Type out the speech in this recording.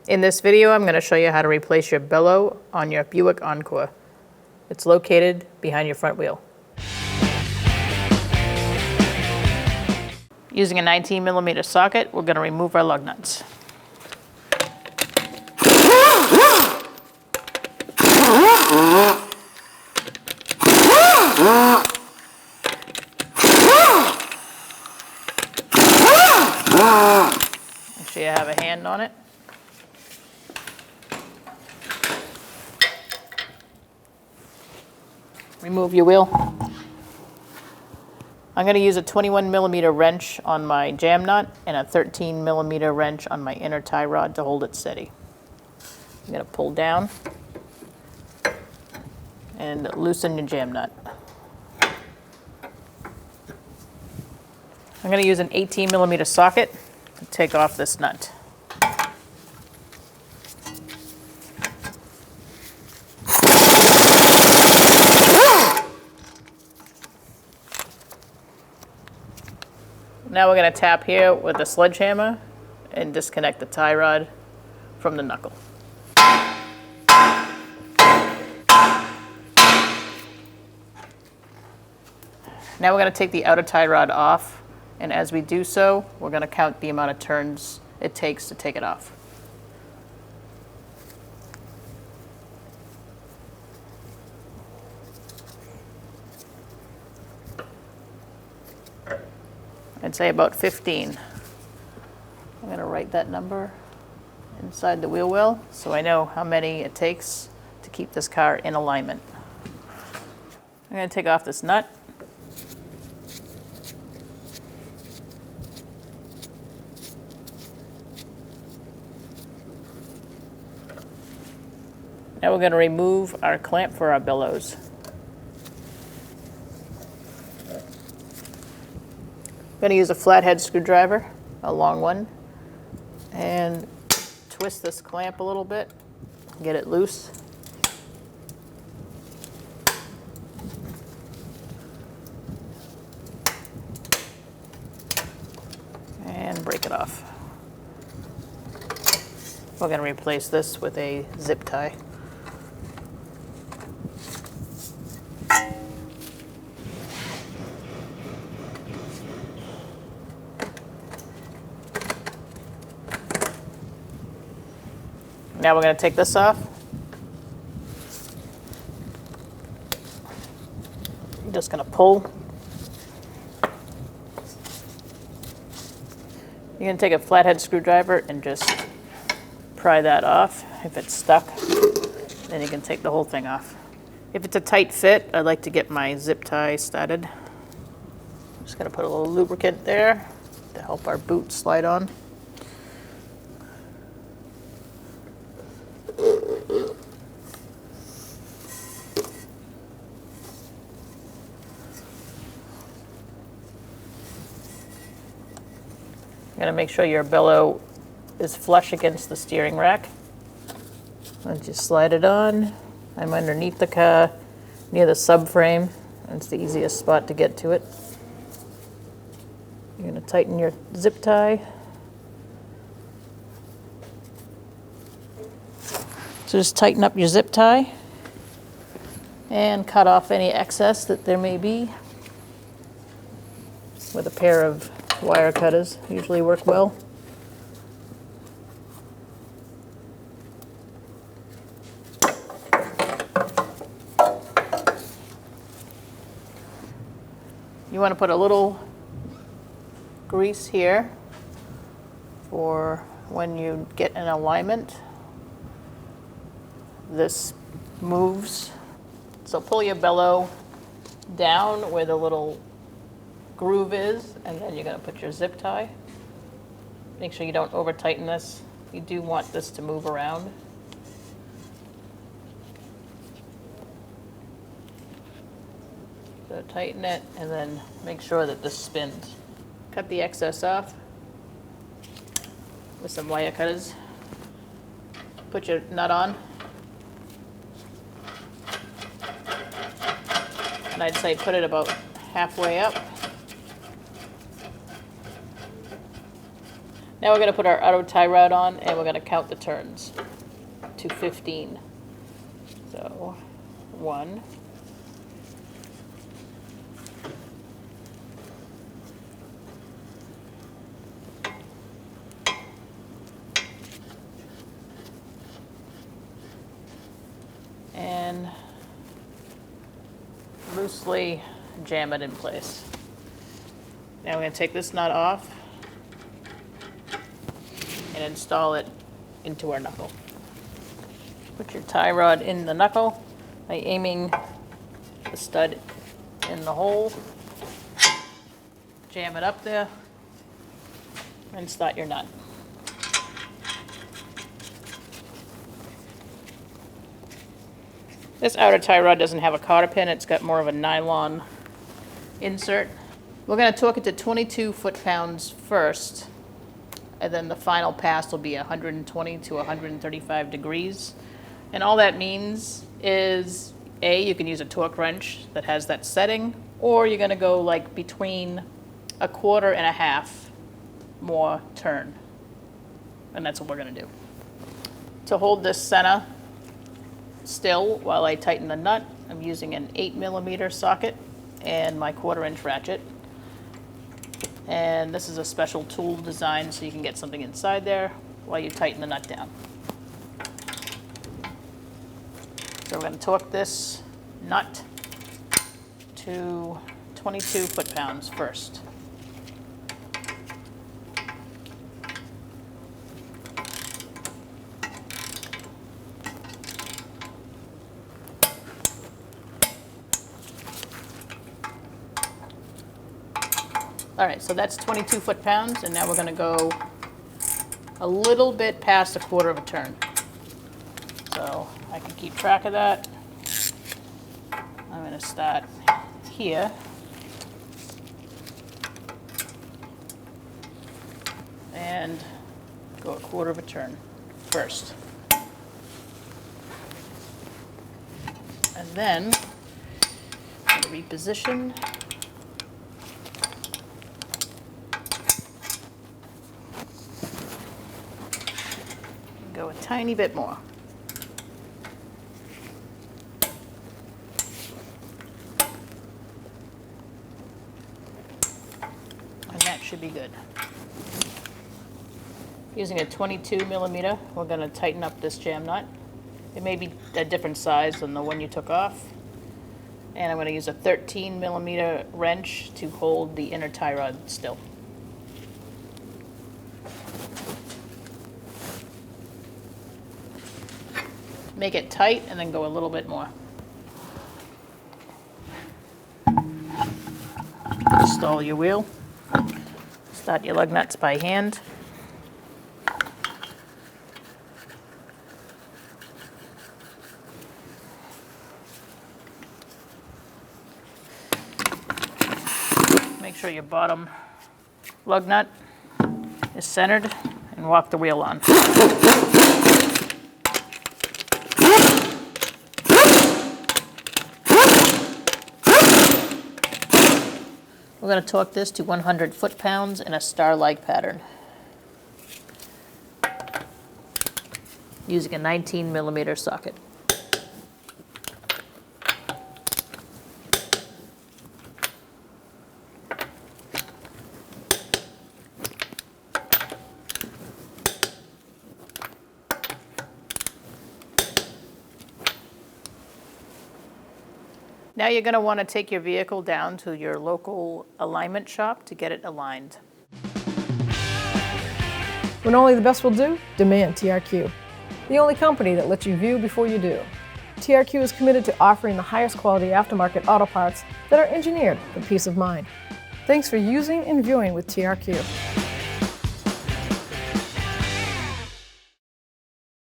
In this video, I'm going to show you how to replace your bellow on your Buick Encore. It's located behind your front wheel. Using a 19mm socket, we're going to remove our lug nuts. Make sure you have a hand on it. Remove your wheel. I'm going to use a 21mm wrench on my jam nut and a 13mm wrench on my inner tie rod to hold it steady. I'm going to pull down and loosen your jam nut. I'm going to use an 18mm socket to take off this nut. Now we're going to tap here with a sledgehammer and disconnect the tie rod from the knuckle. Now we're going to take the outer tie rod off, and as we do so, we're going to count the amount of turns it takes to take it off. I'd say about 15. I'm going to write that number inside the wheel well so I know how many it takes to keep this car in alignment. I'm going to take off this nut. Now we're going to remove our clamp for our bellows. I'm going to use a flathead screwdriver, a long one, and twist this clamp a little bit, get it loose. And break it off. We're going to replace this with a zip tie. Now we're going to take this off. I'm just going to pull. You're going to take a flathead screwdriver and just pry that off. If it's stuck, then you can take the whole thing off. If it's a tight fit, I like to get my zip tie started. I'm just going to put a little lubricant there to help our boot slide on. You're going to make sure your bellow is flush against the steering rack. Once you slide it on, I'm underneath the car, near the subframe. It's the easiest spot to get to it. You're going to tighten your zip tie. So just tighten up your zip tie and cut off any excess that there may be with a pair of wire cutters. Usually work well. You want to put a little grease here for when you get an alignment. This moves. So pull your bellow down where the little groove is, and then you're going to put your zip tie. Make sure you don't over tighten this. You do want this to move around. So tighten it and then make sure that this spins. Cut the excess off with some wire cutters. Put your nut on. And I'd say put it about halfway up. Now we're going to put our auto tie rod on and we're going to count the turns to 15. So 1, 2, loosely jam it in place. Now we're going to take this nut off and install it into our knuckle. Put your tie rod in the knuckle by aiming the stud in the hole. Jam it up there and start your nut. This outer tie rod doesn't have a cotter pin, it's got more of a nylon insert. We're going to torque it to 22 foot-pounds first, and then the final pass will be 120 to 135 degrees. And all that means is, A, you can use a torque wrench that has that setting, or you're going to go like between 1/4 and 1/2 more turn. And that's what we're going to do. To hold this center still while I tighten the nut, I'm using an 8mm socket and my 1/4" ratchet. And this is a special tool design so you can get something inside there while you tighten the nut down. So we're going to torque this nut to 22 foot-pounds first. All right, so that's 22 foot-pounds, and now we're going to go a little bit past 1/4 turn. So I can keep track of that. I'm going to start here. And go 1/4 turn first. And then I'm going to reposition. Go a tiny bit more. And that should be good. Using a 22mm, we're going to tighten up this jam nut. It may be a different size than the one you took off. And I'm going to use a 13mm wrench to hold the inner tie rod still. Make it tight and then go a little bit more. Install your wheel. Start your lug nuts by hand. Make sure your bottom lug nut is centered and walk the wheel on. We're going to torque this to 100 foot-pounds in a star-like pattern using a 19mm socket. Now you're going to want to take your vehicle down to your local alignment shop to get it aligned. When only the best will do, demand TRQ. The only company that lets you view before you do. TRQ is committed to offering the highest quality aftermarket auto parts that are engineered for peace of mind. Thanks for using and viewing with TRQ.